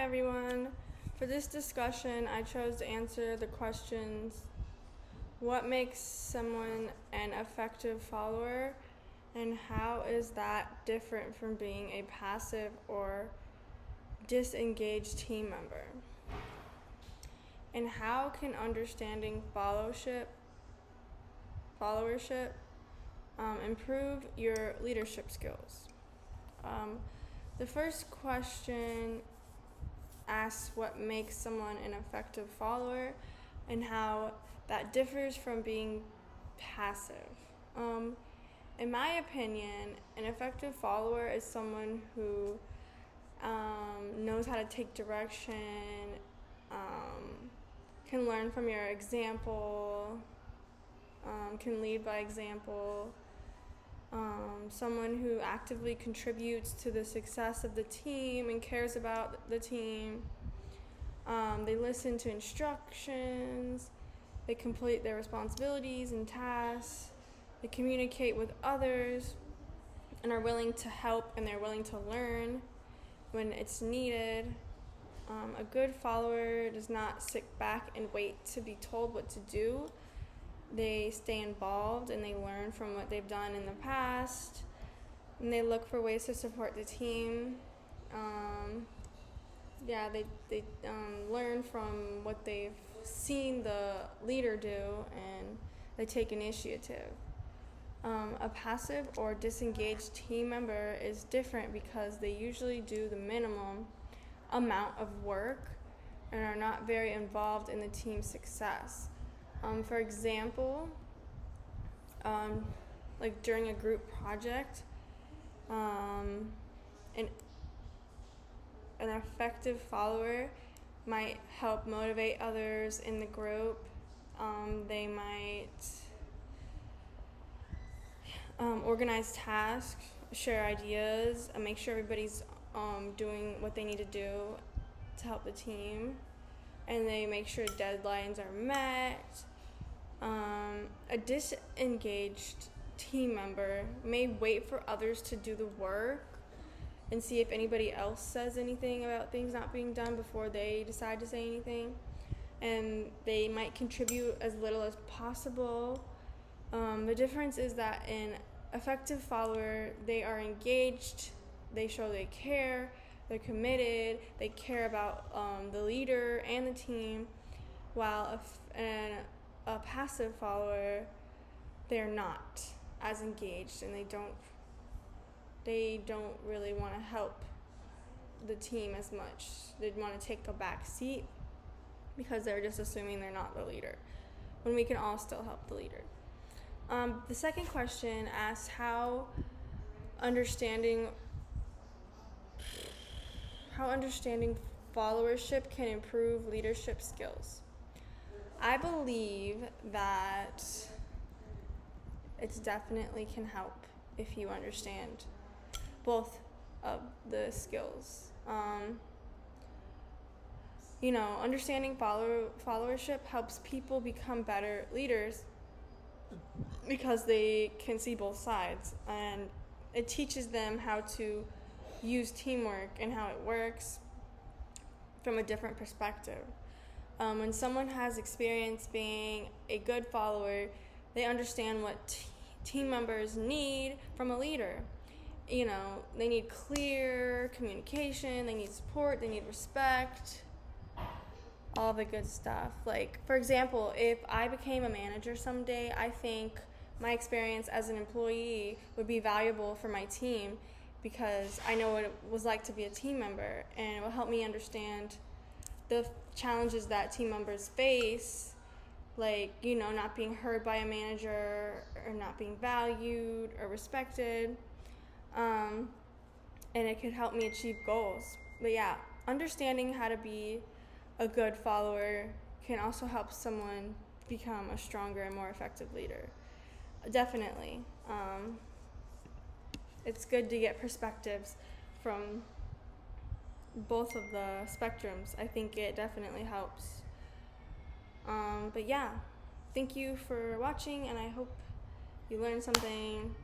everyone. For this discussion, I chose to answer the questions: what makes someone an effective follower, and how is that different from being a passive or disengaged team member? And how can understanding followership improve your leadership skills? The first question asks what makes someone an effective follower and how that differs from being passive. In my opinion, an effective follower is someone who knows how to take direction, can learn from your example, can lead by example, someone who actively contributes to the success of the team and cares about the team. They listen to instructions, they complete their responsibilities and tasks, they communicate with others and are willing to help, and they're willing to learn when it's needed. A good follower does not sit back and wait to be told what to do. They stay involved and they learn from what they've done in the past, and they look for ways to support the team. They learn from what they've seen the leader do, and they take initiative. A passive or disengaged team member is different because they usually do the minimum amount of work and are not very involved in the team's success. For example, like during a group project, an effective follower might help motivate others in the group. They might organize tasks, share ideas, and make sure everybody's doing what they need to do to help the team, and they make sure deadlines are met. A disengaged team member may wait for others to do the work and see if anybody else says anything about things not being done before they decide to say anything, and they might contribute as little as possible. The difference is that an effective follower, they are engaged, they show they care, they're committed, they care about the leader and the team, while a passive follower, they're not as engaged, and they don't really want to help the team as much. They want to take a back seat because they're just assuming they're not the leader, when we can all still help the leader. The second question asks how understanding followership can improve leadership skills. I believe that it definitely can help if you understand both of the skills. Understanding followership helps people become better leaders because they can see both sides, and it teaches them how to use teamwork and how it works from a different perspective. When someone has experience being a good follower, they understand what team members need from a leader. They need clear communication, they need support, they need respect, all the good stuff. Like, for example, if I became a manager someday, I think my experience as an employee would be valuable for my team because I know what it was like to be a team member, and it will help me understand the challenges that team members face, like, not being heard by a manager or not being valued or respected. And it could help me achieve goals. But yeah, understanding how to be a good follower can also help someone become a stronger and more effective leader. Definitely. It's good to get perspectives from both of the spectrums. I think it definitely helps. But yeah, thank you for watching, and I hope you learned something.